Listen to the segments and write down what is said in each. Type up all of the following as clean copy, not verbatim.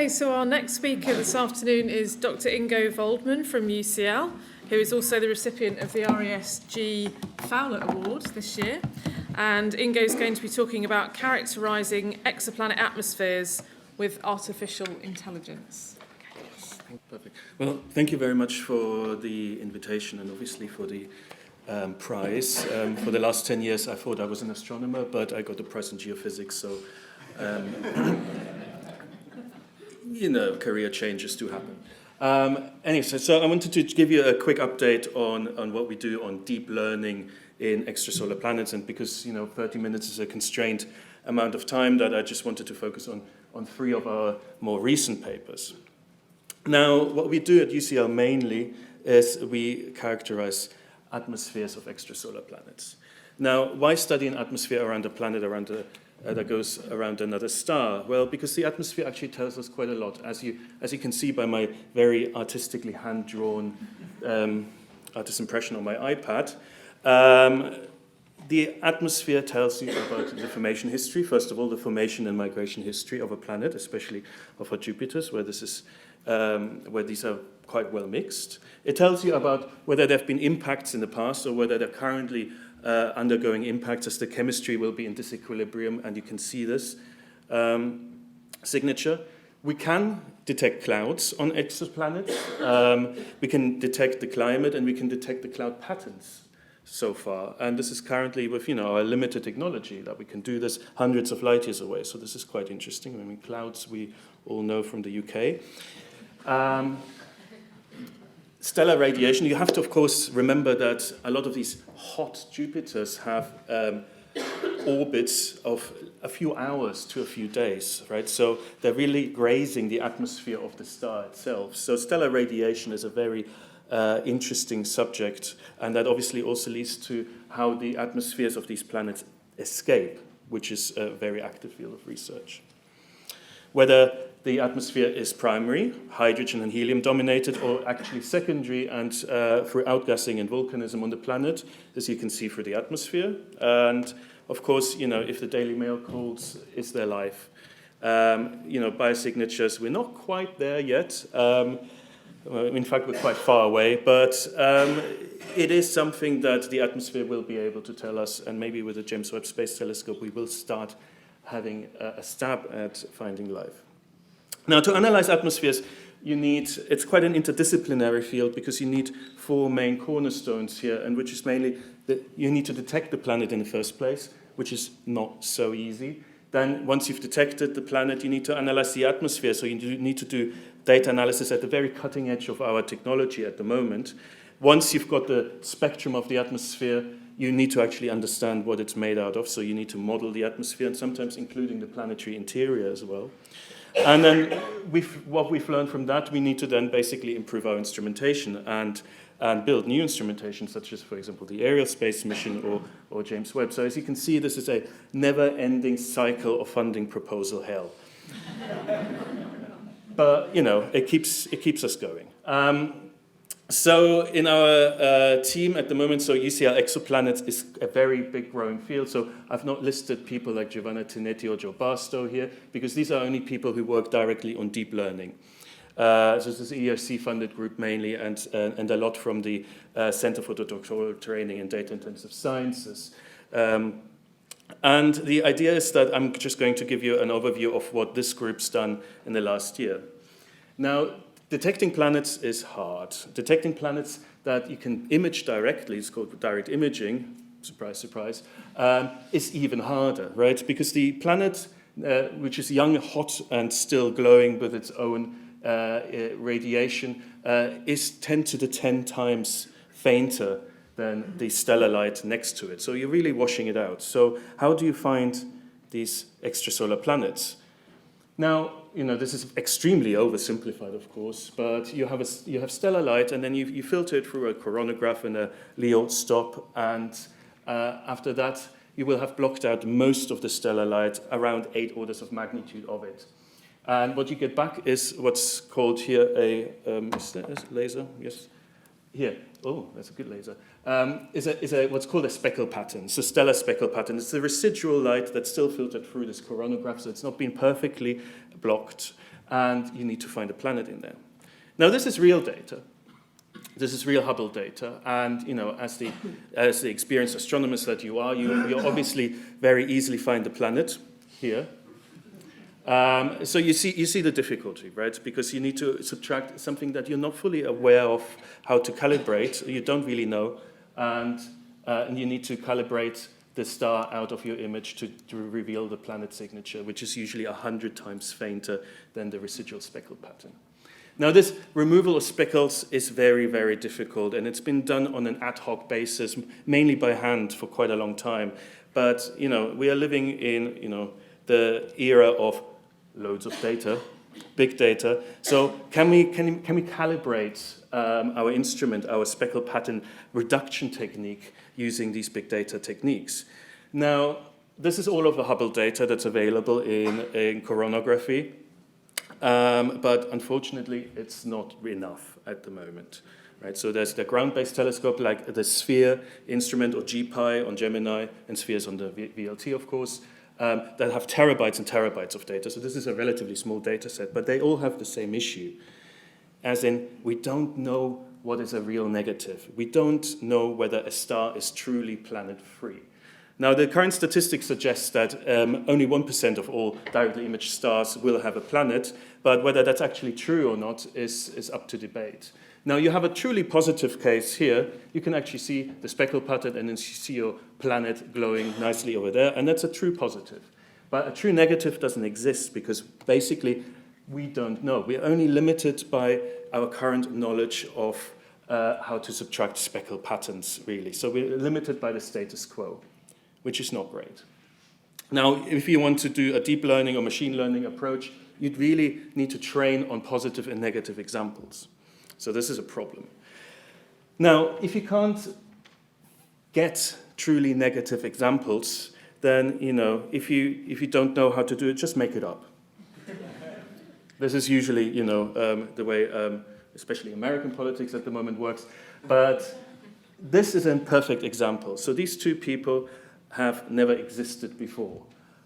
Okay, so our next speaker this afternoon is Dr. Ingo Waldman from UCL, who is also the recipient of the RESG Fowler Award this year. And Ingo is going to be talking about characterizing exoplanet atmospheres with artificial intelligence. Perfect. Well, thank you very much for the invitation and obviously for the prize. For the last 10 years, I thought I was an astronomer, but I got a prize in geophysics, so career changes do happen. Anyway, so I wanted to give you a quick update on what we do on deep learning in extrasolar planets, and because 30 minutes is a constrained amount of time, that I just wanted to focus on 3 of our more recent papers. Now, what we do at UCL mainly is we characterize atmospheres of extrasolar planets. Now, why study an atmosphere around a planet that goes around another star? Well, because the atmosphere actually tells us quite a lot. As you can see by my very artistically hand-drawn artist impression on my iPad, the atmosphere tells you about the formation history. First of all, the formation and migration history of a planet, especially of our Jupiters, where these are quite well mixed. It tells you about whether there have been impacts in the past or whether they're currently undergoing impacts, as the chemistry will be in disequilibrium, and you can see this signature. We can detect clouds on exoplanets. We can detect the climate, and we can detect the cloud patterns so far. And this is currently with our limited technology that we can do this hundreds of light years away. So this is quite interesting. I mean, clouds we all know from the UK. Stellar radiation, you have to, of course, remember that a lot of these hot Jupiters have orbits of a few hours to a few days, right? So they're really grazing the atmosphere of the star itself. So stellar radiation is a very interesting subject, and that obviously also leads to how the atmospheres of these planets escape, which is a very active field of research. Whether the atmosphere is primary, hydrogen and helium dominated, or actually secondary and through outgassing and volcanism on the planet, as you can see through the atmosphere. And of course, if the Daily Mail calls, is there life? Biosignatures, we're not quite there yet. In fact, we're quite far away, but it is something that the atmosphere will be able to tell us, and maybe with the James Webb Space Telescope, we will start having a stab at finding life. Now, to analyze atmospheres, it's quite an interdisciplinary field, because you need 4 main cornerstones here, and which is mainly that you need to detect the planet in the first place, which is not so easy. Then, once you've detected the planet, you need to analyze the atmosphere, so you need to do data analysis at the very cutting edge of our technology at the moment. Once you've got the spectrum of the atmosphere, you need to actually understand what it's made out of, so you need to model the atmosphere, and sometimes including the planetary interior as well. And then what we've learned from that, we need to then basically improve our instrumentation and build new instrumentation, such as, for example, the Aerial Space Mission or James Webb. So as you can see, this is a never-ending cycle of funding proposal hell. But, it keeps us going. So in our team at the moment, so UCL Exoplanets is a very big growing field. So I've not listed people like Giovanna Tinetti or Joe Barstow here, because these are only people who work directly on deep learning. So this is an ERC-funded group mainly, and a lot from the Center for Doctoral Training in Data-Intensive Sciences. And the idea is that I'm just going to give you an overview of what this group's done in the last year. Now, detecting planets is hard. Detecting planets that you can image directly, it's called direct imaging, surprise, surprise, is even harder, right? Because the planet, which is young, hot, and still glowing with its own radiation, is 10 to the 10 times fainter than the stellar light next to it. So you're really washing it out. So how do you find these extrasolar planets? Now, this is extremely oversimplified, of course, but you have stellar light, and then you filter it through a coronagraph and a Lyot stop, and after that, you will have blocked out most of the stellar light, around 8 orders of magnitude of it. And what you get back is what's called here a laser. Yes, here. Oh, that's a good laser. Is what's called a speckle pattern. It's a stellar speckle pattern. It's the residual light that's still filtered through this coronagraph, so it's not been perfectly blocked. and you need to find a planet in there. Now, this is real data. This is real Hubble data, and as the experienced astronomers that you are, you obviously very easily find the planet here. So you see the difficulty, right? Because you need to subtract something that you're not fully aware of how to calibrate. You don't really know, and you need to calibrate the star out of your image to reveal the planet signature, which is usually 100 times fainter than the residual speckle pattern. Now, this removal of speckles is very, very difficult, and it's been done on an ad hoc basis, mainly by hand for quite a long time. But, we are living in, the era of loads of data, big data. So can we calibrate our instrument, our speckle pattern reduction technique using these big data techniques? Now, this is all of the Hubble data that's available in coronagraphy. But unfortunately, it's not enough at the moment, right? So there's the ground-based telescope like the SPHERE instrument or GPI on Gemini, and SPHERE's on the VLT, of course, that have terabytes and terabytes of data. So this is a relatively small data set, but they all have the same issue, as in we don't know what is a real negative. We don't know whether a star is truly planet-free. Now, the current statistics suggest that only 1% of all directly imaged stars will have a planet, but whether that's actually true or not is up to debate. Now, you have a truly positive case here. You can actually see the speckle pattern, and then you see your planet glowing nicely over there, and that's a true positive. But a true negative doesn't exist because basically we don't know. We're only limited by our current knowledge of how to subtract speckle patterns, really. So we're limited by the status quo, which is not great. Now, if you want to do a deep learning or machine learning approach, you'd really need to train on positive and negative examples. So this is a problem. Now, if you can't get truly negative examples, then, if you don't know how to do it, just make it up. This is usually, the way, especially American politics at the moment works. But this is a perfect example. So these two people have never existed before.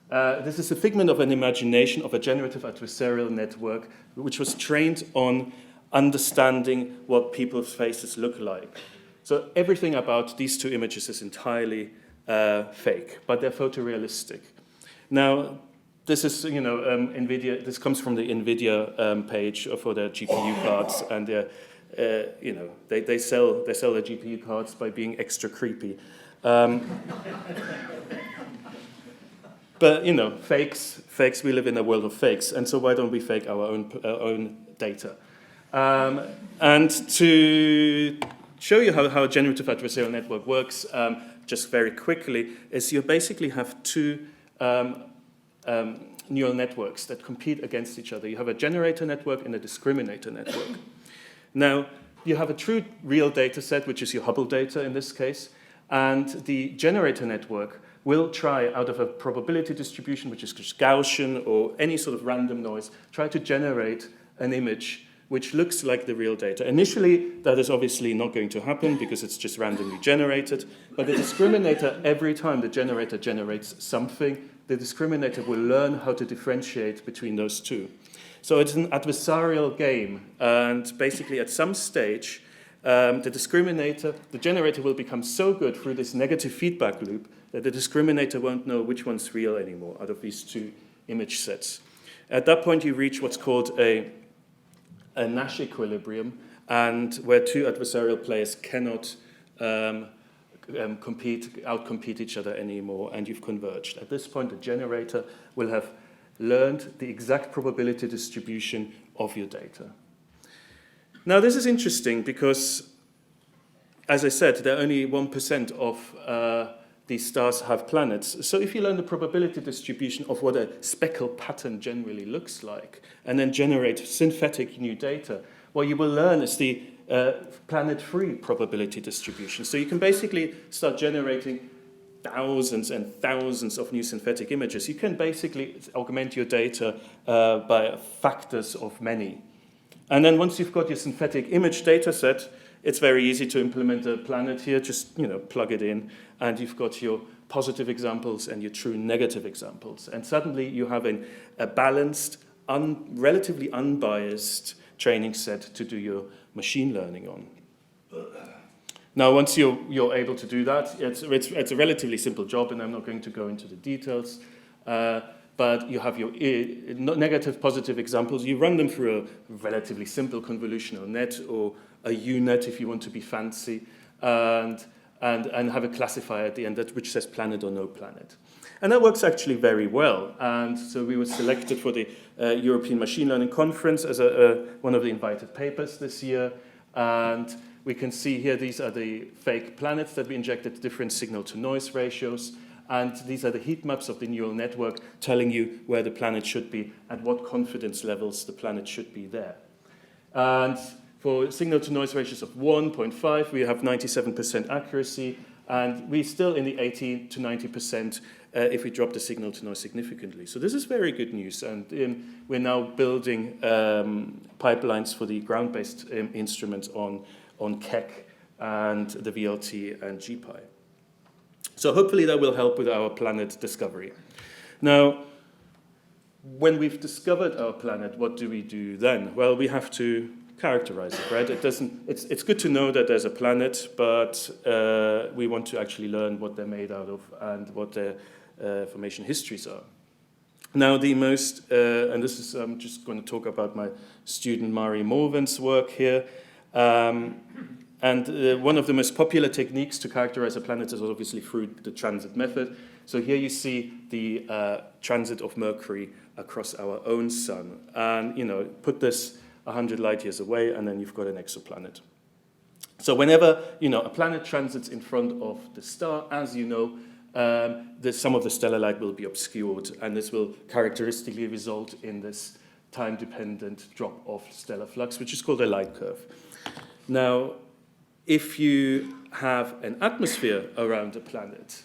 This is a figment of an imagination of a generative adversarial network which was trained on understanding what people's faces look like. So everything about these two images is entirely fake, but they're photorealistic. Now, this is, NVIDIA. This comes from the NVIDIA page for their GPU cards, and they sell their GPU cards by being extra creepy. But fakes. We live in a world of fakes, and so why don't we fake our own data? And to show you how a generative adversarial network works, just very quickly, is you basically have two neural networks that compete against each other. You have a generator network and a discriminator network. Now, you have a true real data set, which is your Hubble data in this case, and the generator network will try, out of a probability distribution, which is just Gaussian or any sort of random noise, try to generate an image which looks like the real data. Initially, that is obviously not going to happen because it's just randomly generated, but the discriminator, every time the generator generates something, the discriminator will learn how to differentiate between those two. So it's an adversarial game, and basically at some stage, the generator will become so good through this negative feedback loop that the discriminator won't know which one's real anymore out of these two image sets. At that point, you reach what's called a Nash equilibrium, and where two adversarial players cannot outcompete each other anymore, and you've converged. At this point, the generator will have learned the exact probability distribution of your data. Now, this is interesting because, as I said, there are only 1% of these stars have planets. So if you learn the probability distribution of what a speckle pattern generally looks like, and then generate synthetic new data, what you will learn is the planet-free probability distribution. So you can basically start generating thousands and thousands of new synthetic images. You can basically augment your data by factors of many. And then once you've got your synthetic image data set, it's very easy to implement a planet here. Just plug it in, and you've got your positive examples and your true negative examples. And suddenly you have a balanced, relatively unbiased training set to do your machine learning on. Now, once you're able to do that, it's a relatively simple job, and I'm not going to go into the details. But you have your negative, positive examples. You run them through a relatively simple convolutional net or a U-net if you want to be fancy, and have a classifier at the end which says planet or no planet. And that works actually very well. And so we were selected for the European Machine Learning Conference as one of the invited papers this year. And we can see here, these are the fake planets that we injected different signal-to-noise ratios. And these are the heat maps of the neural network telling you where the planet should be, at what confidence levels the planet should be there. And for signal-to-noise ratios of 1.5, we have 97% accuracy, and we're still in the 80 to 90% if we drop the signal-to-noise significantly. So this is very good news, and we're now building pipelines for the ground-based instruments on Keck and the VLT and GPy. So hopefully that will help with our planet discovery. Now, when we've discovered our planet, what do we do then? Well, we have to characterize it, right? It's good to know that there's a planet, but we want to actually learn what they're made out of and what their formation histories are. Now, the most, and this is, I'm just going to talk about my student Mari Morven's work here. And one of the most popular techniques to characterize a planet is obviously through the transit method. So here you see the transit of Mercury across our own sun. And, put this 100 light years away, and then you've got an exoplanet. So whenever, a planet transits in front of the star, as you know, some of the stellar light will be obscured, and this will characteristically result in this time-dependent drop of stellar flux, which is called a light curve. Now, if you have an atmosphere around a planet,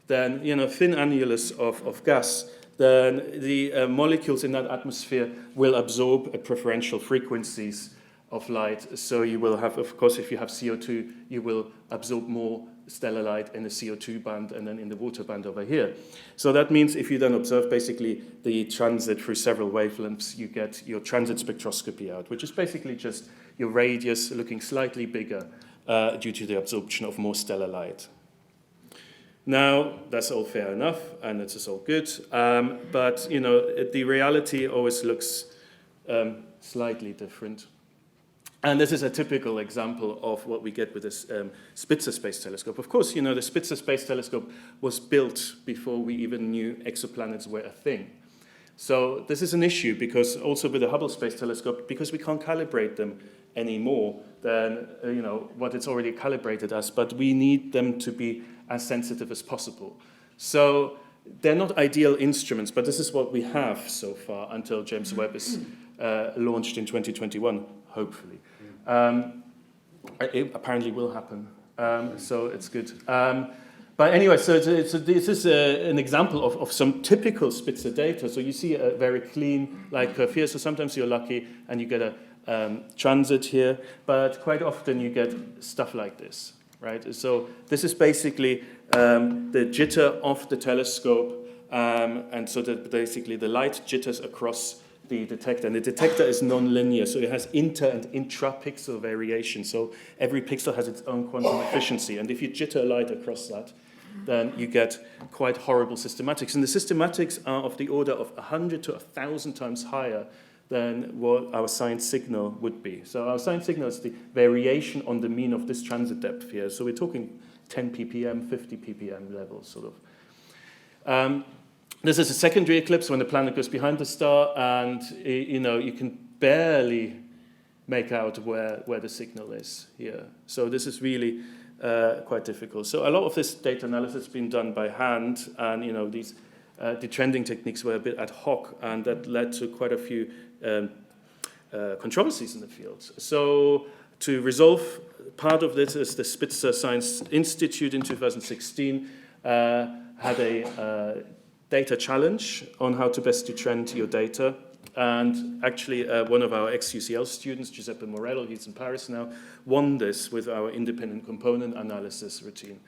then, thin annulus of gas, then the molecules in that atmosphere will absorb at preferential frequencies of light. So you will have, of course, if you have CO2, you will absorb more stellar light in the CO2 band and then in the water band over here. So that means if you then observe basically the transit through several wavelengths, you get your transit spectroscopy out, which is basically just your radius looking slightly bigger due to the absorption of more stellar light. Now, that's all fair enough, and it is all good, but, the reality always looks slightly different. And this is a typical example of what we get with this Spitzer Space Telescope. Of course, the Spitzer Space Telescope was built before we even knew exoplanets were a thing. So this is an issue, because also with the Hubble Space Telescope, because we can't calibrate them anymore than what it's already calibrated as, but we need them to be as sensitive as possible. So they're not ideal instruments, but this is what we have so far until James Webb is launched in 2021, hopefully. It apparently will happen, so it's good. But anyway, so this is an example of some typical Spitzer data. So you see a very clean light curve here. So sometimes you're lucky and you get a transit here, but quite often you get stuff like this, right? So this is basically the jitter of the telescope, and so that basically the light jitters across the detector, and the detector is non-linear, so it has inter and intra-pixel variation. So every pixel has its own quantum efficiency, and if you jitter light across that, then you get quite horrible systematics. And the systematics are of the order of 100 to 1,000 times higher than what our sine signal would be. So our sine signal is the variation on the mean of this transit depth here. So we're talking 10 ppm, 50 ppm levels, sort of. This is a secondary eclipse when the planet goes behind the star, and you can barely make out where the signal is here. So this is really quite difficult. So a lot of this data analysis has been done by hand, and these detrending techniques were a bit ad hoc, and that led to quite a few controversies in the field. So to resolve part of this is the Spitzer Science Institute in 2016 had a data challenge on how to best detrend your data. And actually, one of our ex-UCL students, Giuseppe Morello, he's in Paris now, won this with our independent component analysis routine.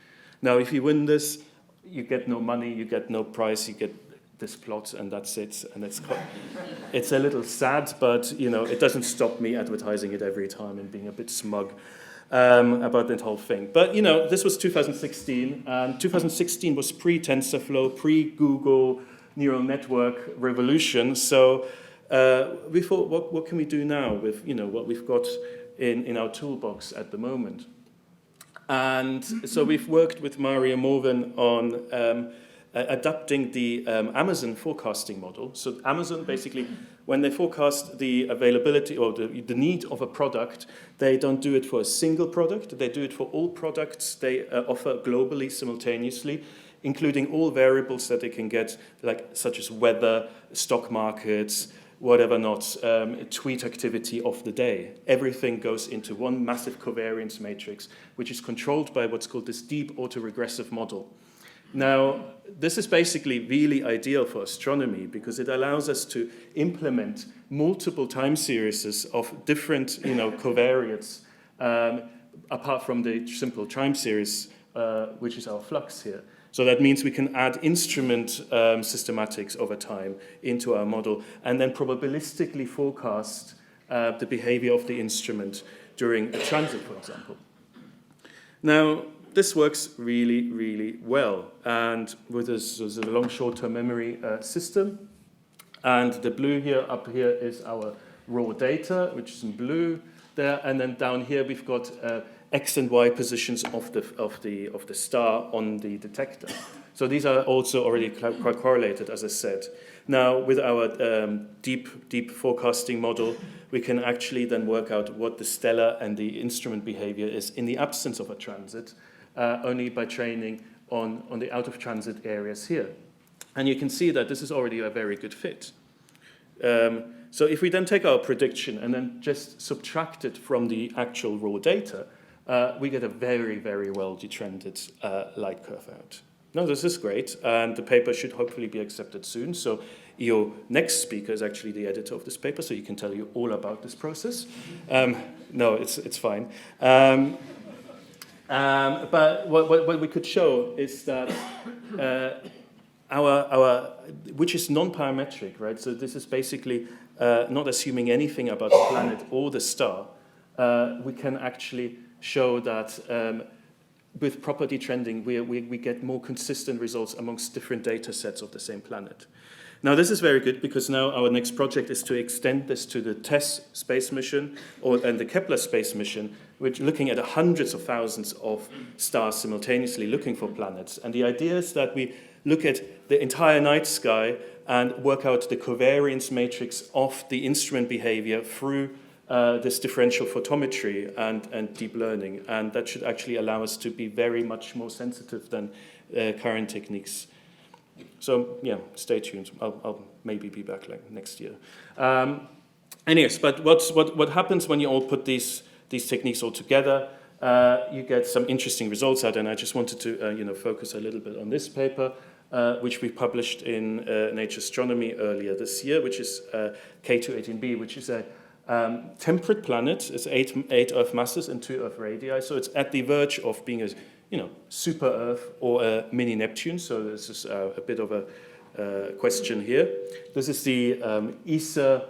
Now, if you win this, you get no money, you get no prize, you get this plot, and that's it. And it's a little sad, but it doesn't stop me advertising it every time and being a bit smug about that whole thing. But this was 2016, and 2016 was pre-TensorFlow, pre-Google neural network revolution. So we thought, what can we do now with what we've got in our toolbox at the moment? And so we've worked with Mario Morven on adapting the Amazon forecasting model. So Amazon basically, when they forecast the availability or the need of a product, they don't do it for a single product. They do it for all products they offer globally, simultaneously, including all variables that they can get, such as weather, stock markets, whatever not, tweet activity of the day. Everything goes into one massive covariance matrix, which is controlled by what's called this deep autoregressive model. Now, this is basically really ideal for astronomy because it allows us to implement multiple time series of different covariates apart from the simple time series, which is our flux here. So that means we can add instrument systematics over time into our model and then probabilistically forecast the behavior of the instrument during a transit, for example. Now, this works really, really well. And with this a long short-term memory system. And the blue here, up here, is our raw data, which is in blue there. And then down here, we've got X and Y positions of the star on the detector. So these are also already quite correlated, as I said. Now, with our deep forecasting model, we can actually then work out what the stellar and the instrument behavior is in the absence of a transit, only by training on the out-of-transit areas here. And you can see that this is already a very good fit. So if we then take our prediction and then just subtract it from the actual raw data, we get a very, very well-detrended light curve out. Now, this is great, and the paper should hopefully be accepted soon. So your next speaker is actually the editor of this paper, so he can tell you all about this process. No, it's fine. But what we could show is that our which is non-parametric, right? So this is basically not assuming anything about the planet or the star. We can actually show that with property trending, we get more consistent results amongst different data sets of the same planet. Now, this is very good because now our next project is to extend this to the TESS space mission and the Kepler space mission, which looking at hundreds of thousands of stars simultaneously looking for planets. And the idea is that we look at the entire night sky and work out the covariance matrix of the instrument behavior through this differential photometry and deep learning. And that should actually allow us to be very much more sensitive than current techniques. So, yeah, stay tuned. I'll maybe be back next year. Anyways, but what happens when you all put these techniques all together? You get some interesting results out, and I just wanted to focus a little bit on this paper, which we published in Nature Astronomy earlier this year, which is K218b, which is a temperate planet. It's eight Earth masses and 2 Earth radii, so it's at the verge of being a super Earth or a mini Neptune. So this is a bit of a question here. This is the ESA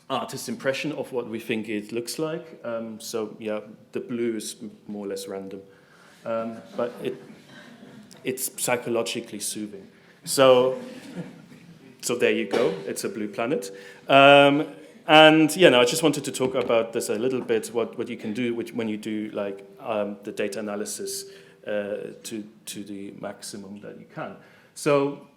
artist impression of what we think it looks like. So yeah, the blue is more or less random, but it's psychologically soothing. So there you go. It's a blue planet. And I just wanted to talk about this a little bit. What you can do when you do the data analysis to the maximum that you can. So,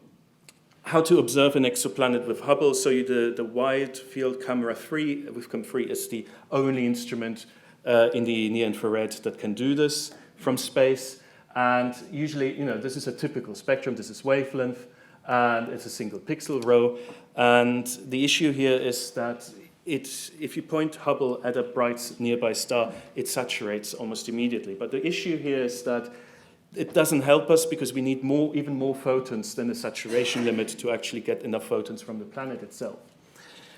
how to observe an exoplanet with Hubble? So the Wide Field Camera 3 with CAM3 is the only instrument in the near infrared that can do this from space. And usually, this is a typical spectrum. This is wavelength, and it's a single pixel row. And the issue here is that if you point Hubble at a bright nearby star, it saturates almost immediately. But the issue here is that it doesn't help us because we need even more photons than the saturation limit to actually get enough photons from the planet itself.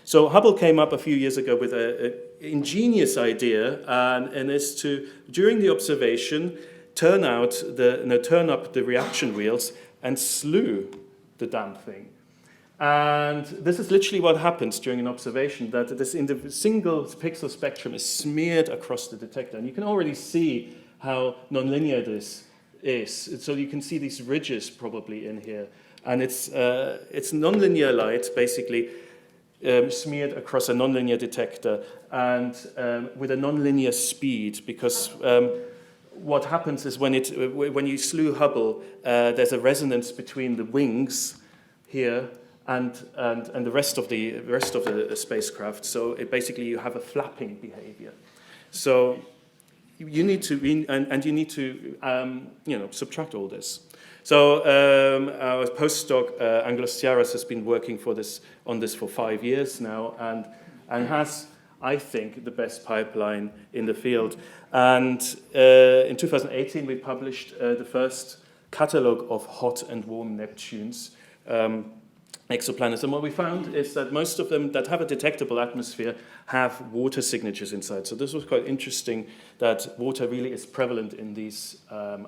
So Hubble came up a few years ago with an ingenious idea, and is to, during the observation, turn up the reaction wheels and slew the damn thing. And this is literally what happens during an observation, that this single pixel spectrum is smeared across the detector. And you can already see how nonlinear this is. So you can see these ridges probably in here. And it's nonlinear light, basically, smeared across a nonlinear detector and with a nonlinear speed, because what happens is when you slew Hubble, there's a resonance between the wings here and the rest of the spacecraft. So basically you have a flapping behavior. So you need to subtract all this. So our postdoc Anglos Tiaras has been working on this for 5 years now, and has, I think, the best pipeline in the field. And in 2018 we published the first catalogue of hot and warm Neptunes. Exoplanets. And what we found is that most of them that have a detectable atmosphere have water signatures inside. So this was quite interesting, that water really is prevalent in these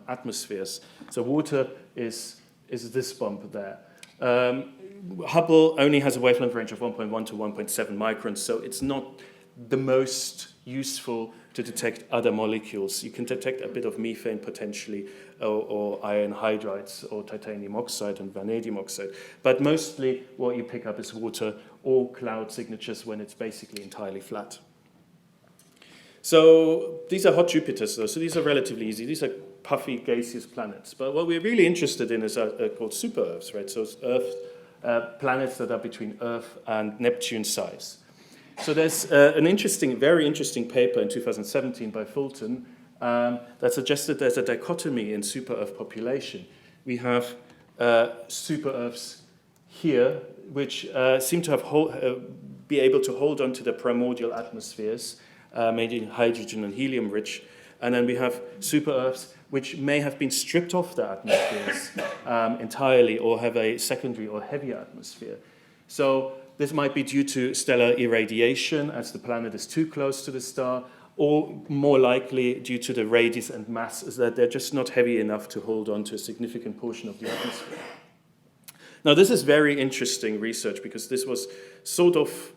atmospheres. So water is this bump there. Hubble only has a wavelength range of 1.1 to 1.7 microns, so it's not the most useful to detect other molecules. You can detect a bit of methane potentially, or iron hydrides, or titanium oxide and vanadium oxide. But mostly what you pick up is water or cloud signatures when it's basically entirely flat. So these are hot Jupiters, though, so these are relatively easy. These are puffy gaseous planets. But what we're really interested in is called SuperEarths, right? So it's planets that are between Earth and Neptune size. So there's an very interesting paper in 2017 by Fulton that suggested there's a dichotomy in super-Earth population. We have super-Earths here, which seem to have be able to hold on to the primordial atmospheres, made in hydrogen and helium rich. And then we have super-Earths which may have been stripped off their atmospheres entirely, or have a secondary or heavier atmosphere. So this might be due to stellar irradiation, as the planet is too close to the star, or more likely due to the radius and mass, is that they're just not heavy enough to hold on to a significant portion of the atmosphere. Now, this is very interesting research, because this was sort of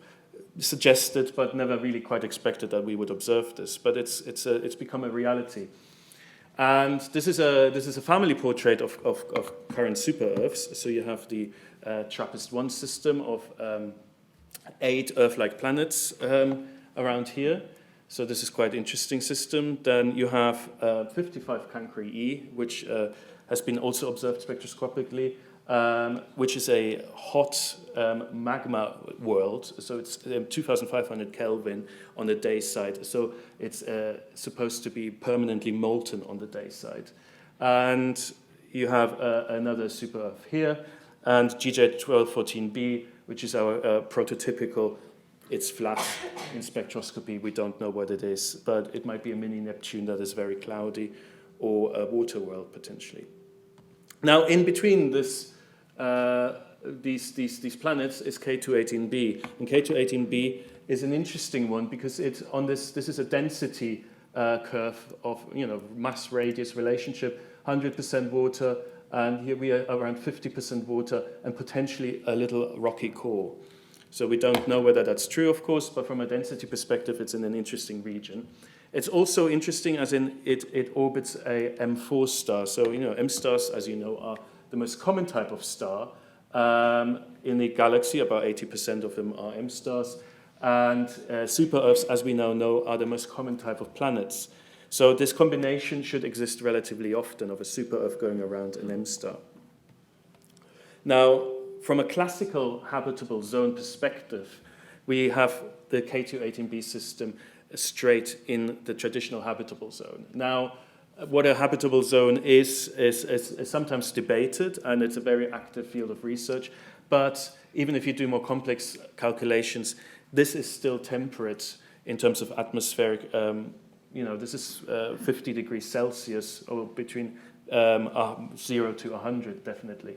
suggested but never really quite expected that we would observe this, but it's become a reality. And this is a family portrait of current super-Earths. So you have the TRAPPIST-1 system of 8 Earth-like planets around here. So this is quite an interesting system. Then you have 55 Cancri E, which has been also observed spectroscopically, which is a hot magma world. So it's 2,500 Kelvin on the day side. So it's supposed to be permanently molten on the day side. And you have another super-Earth here, and GJ1214b, which is our prototypical. It's flat in spectroscopy. We don't know what it is, but it might be a mini Neptune that is very cloudy, or a water world potentially. Now, in between this, these planets is K218b, and K218b is an interesting one because it's on this is a density curve of mass radius relationship, 100% water, and here we are around 50% water and potentially a little rocky core. So we don't know whether that's true, of course, but from a density perspective, it's in an interesting region. It's also interesting as in it orbits a M4 star. So, M stars, as you know, are the most common type of star in the galaxy. About 80% of them are M stars. And super-Earths, as we now know, are the most common type of planets. So this combination should exist relatively often, of a super-Earth going around an M star. Now, from a classical habitable zone perspective, we have the K218b system straight in the traditional habitable zone. Now, what a habitable zone is sometimes debated, and it's a very active field of research. But even if you do more complex calculations, this is still temperate in terms of atmospheric. This is 50 degrees Celsius, or between 0 to 100, definitely.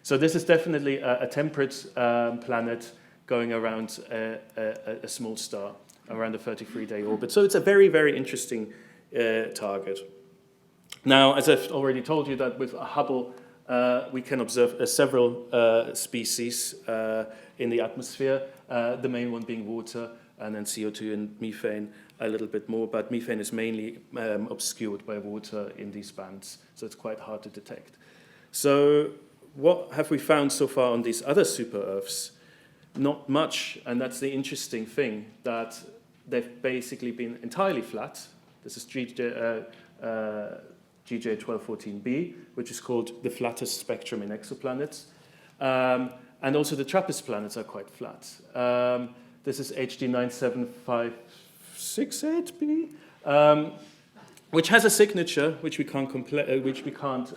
So this is definitely a temperate planet going around a small star, around a 33-day orbit. So it's a very, very interesting target. Now, as I've already told you, that with Hubble, we can observe several species in the atmosphere, the main one being water, and then CO2 and methane a little bit more, but methane is mainly obscured by water in these bands, so it's quite hard to detect. So what have we found so far on these other super-Earths? Not much, and that's the interesting thing, that they've basically been entirely flat. This is GJ1214b, which is called the flattest spectrum in exoplanets. And also the TRAPPIST planets are quite flat. This is HD 97568b, which has a signature which we can't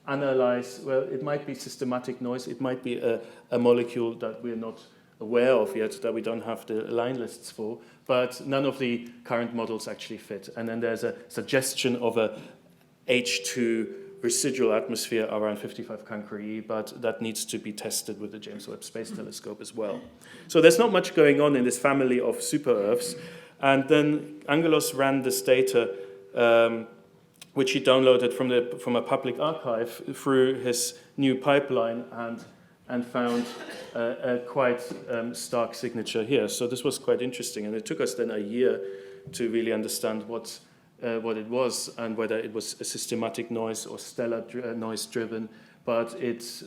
analyze. Well, it might be systematic noise. It might be a molecule that we're not aware of yet, that we don't have the line lists for. But none of the current models actually fit. And then there's a suggestion of a H2 residual atmosphere around 55 Cancri, but that needs to be tested with the James Webb Space Telescope as well. So there's not much going on in this family of super-Earths. And then Angelos ran this data, which he downloaded from a public archive through his new pipeline, and found a quite stark signature here. So this was quite interesting, and it took us then a year to really understand what it was and whether it was a systematic noise or stellar noise driven, but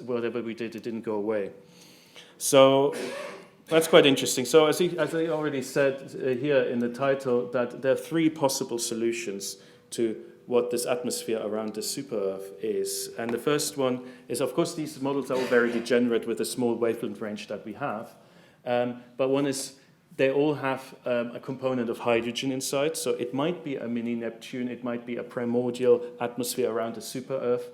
whatever we did, it didn't go away. So that's quite interesting. So as I already said here in the title, that there are three possible solutions to what this atmosphere around this super-Earth is. And the first one is, of course, these models are all very degenerate with the small wavelength range that we have. But one is, they all have a component of hydrogen inside. So it might be a mini Neptune, it might be a primordial atmosphere around a super-Earth.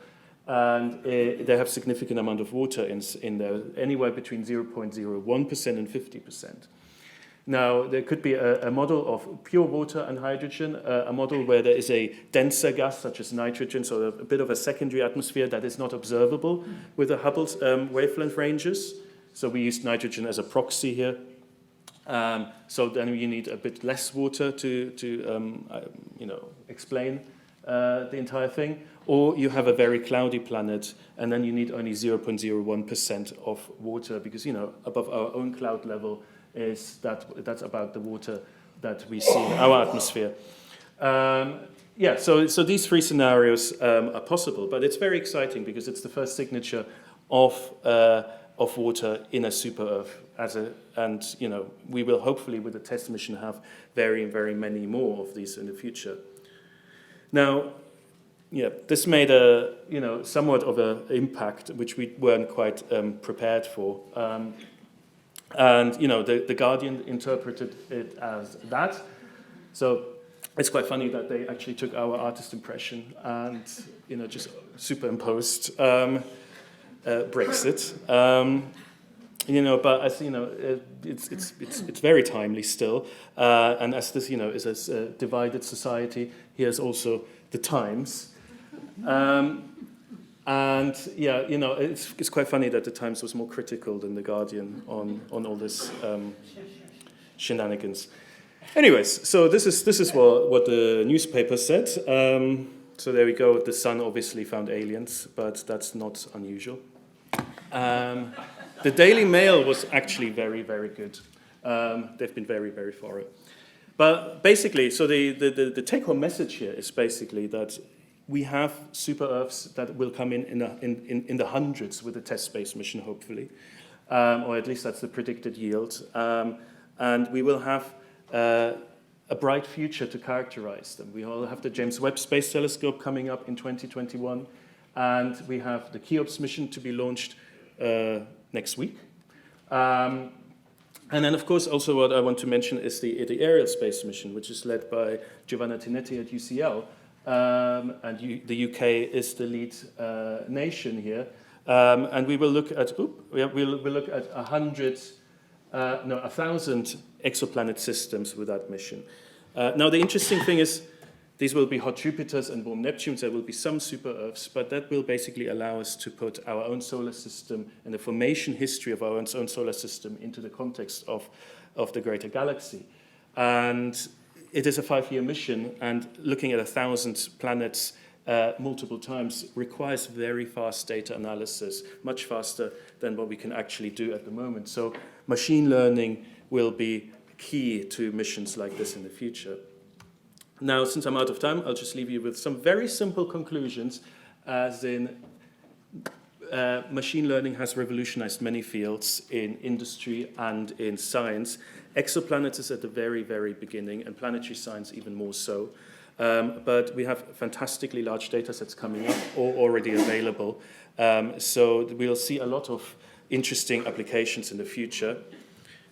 And they have significant amount of water in there, anywhere between 0.01% and 50%. Now, there could be a model of pure water and hydrogen, a model where there is a denser gas, such as nitrogen, so a bit of a secondary atmosphere that is not observable with the Hubble's wavelength ranges. So we use nitrogen as a proxy here. So then you need a bit less water to explain the entire thing. Or you have a very cloudy planet, and then you need only 0.01% of water, because, above our own cloud level, that's about the water that we see in our atmosphere. So these three scenarios are possible, but it's very exciting because it's the first signature of water in a super-Earth. And we will hopefully, with the test mission, have very, very many more of these in the future. Now, this made somewhat of an impact which we weren't quite prepared for. And the Guardian interpreted it as that. So it's quite funny that they actually took our artist impression and just superimposed Brexit. But as it's very timely still. And as this is a divided society, here's also the Times. And it's quite funny that the Times was more critical than the Guardian on all this shenanigans. Anyways, so this is what the newspaper said. So there we go. The Sun obviously found aliens, but that's not unusual. The Daily Mail was actually very, very good. They've been very, very thorough. But basically, so the take-home message here is basically that we have super-Earths that will come in the hundreds with the test space mission, hopefully, or at least that's the predicted yield. And we will have a bright future to characterize them. We all have the James Webb Space Telescope coming up in 2021, and we have the Cheops mission to be launched next week. And then, of course, also what I want to mention is the aerial space mission, which is led by Giovanna Tinetti at UCL. And the UK is the lead nation here, and we will look at we'll look at 1,000 exoplanet systems with that mission. Now the interesting thing is these will be hot Jupiters and warm Neptunes. There will be some super-Earths, but that will basically allow us to put our own solar system and the formation history of our own solar system into the context of the greater galaxy. And it is a 5-year mission, and looking at 1,000 planets multiple times requires very fast data analysis, much faster than what we can actually do at the moment. So machine learning will be key to missions like this in the future. Now, since I'm out of time, I'll just leave you with some very simple conclusions, as in machine learning has revolutionized many fields in industry and in science. Exoplanets is at the very, very beginning, and planetary science even more so. But we have fantastically large data sets coming up or already available. So we'll see a lot of interesting applications in the future.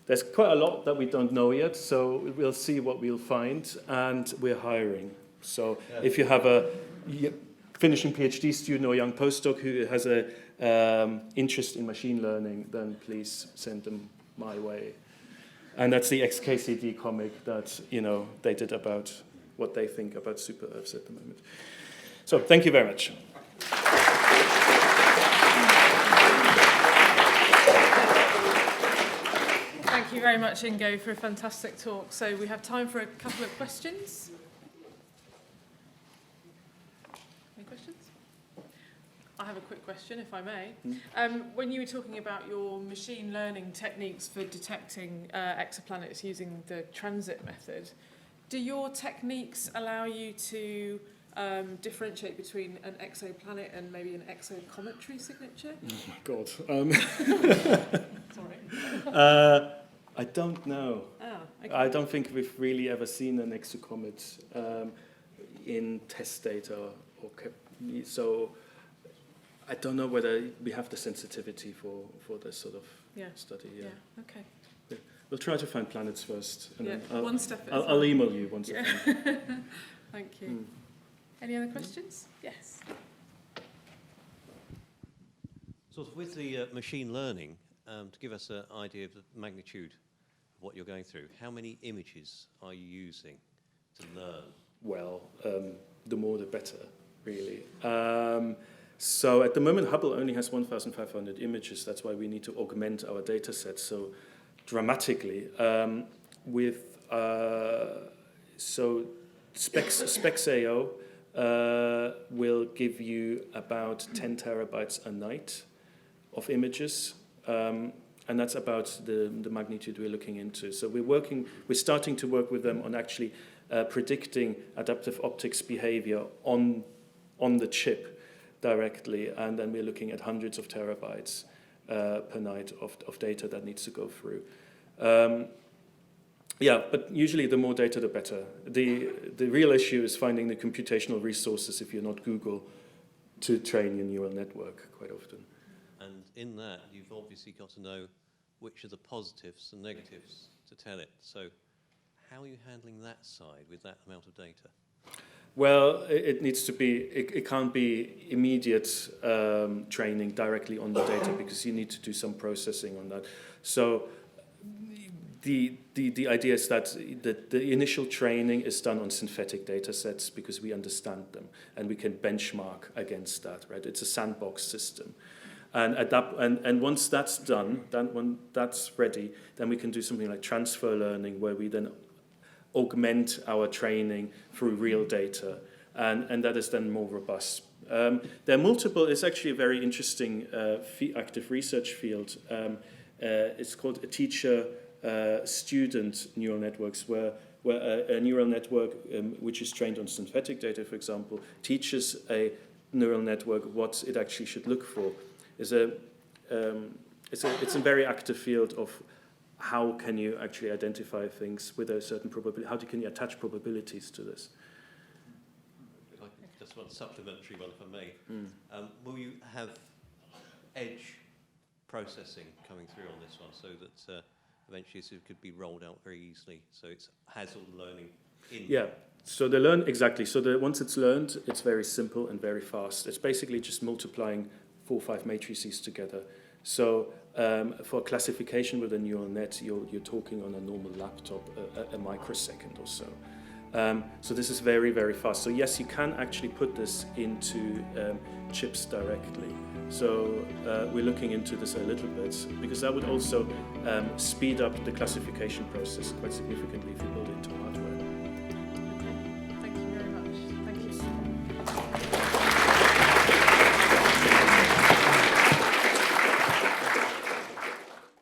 There's quite a lot that we don't know yet, so we'll see what we'll find, and we're hiring. So if you have a finishing PhD student or young postdoc who has an interest in machine learning, then please send them my way. And that's the XKCD comic that they did about what they think about SuperEarths at the moment. So thank you very much. Thank you very much, Ingo, for a fantastic talk. So we have time for a couple of questions. Any questions? I have a quick question, if I may. When you were talking about your machine learning techniques for detecting exoplanets using the transit method, do your techniques allow you to differentiate between an exoplanet and maybe an exocometry signature? Oh my God. Sorry. I don't know. Okay. I don't think we've really ever seen an exocomet in test data, so I don't know whether we have the sensitivity for this sort of study. Yeah. Okay. Yeah. We'll try to find planets first. And then one step at a time. I'll email you once I find. Thank you. Any other questions? Yes. Sort of with the machine learning, to give us an idea of the magnitude of what you're going through, how many images are you using to learn? Well, the more the better, really. So at the moment, Hubble only has 1,500 images. That's why we need to augment our data set so dramatically. So SpecsAO will give you about 10 terabytes a night of images. And that's about the magnitude we're looking into. So we're starting to work with them on actually predicting adaptive optics behavior on the chip directly, and then we're looking at hundreds of terabytes per night of data that needs to go through. But usually the more data, the better. The real issue is finding the computational resources, if you're not Google, to train your neural network quite often. And in that, you've obviously got to know which are the positives and negatives to tell it. So how are you handling that side with that amount of data? Well, it needs to be, it can't be immediate training directly on the data, because you need to do some processing on that. So the idea is that the initial training is done on synthetic data sets because we understand them and we can benchmark against that, right? It's a sandbox system. And once that's done, then when that's ready, then we can do something like transfer learning, where we then augment our training through real data, and that is then more robust. There are multiple, it's actually a very interesting active research field. It's called a teacher-student neural networks, where a neural network which is trained on synthetic data, for example, teaches a neural network what it actually should look for. It's a very active field of how can you actually identify things with a certain probability? How can you attach probabilities to this? Just one supplementary one, if I may. Will you have edge processing coming through on this one, so that eventually it could be rolled out very easily, so it has all the learning in? Yeah. So exactly. So once it's learned, it's very simple and very fast. It's basically just multiplying 4 or 5 matrices together. So for classification with a neural net, you're talking on a normal laptop a microsecond or so. So this is very, very fast. So yes, you can actually put this into chips directly. So we're looking into this a little bit, because that would also speed up the classification process quite significantly if you build it into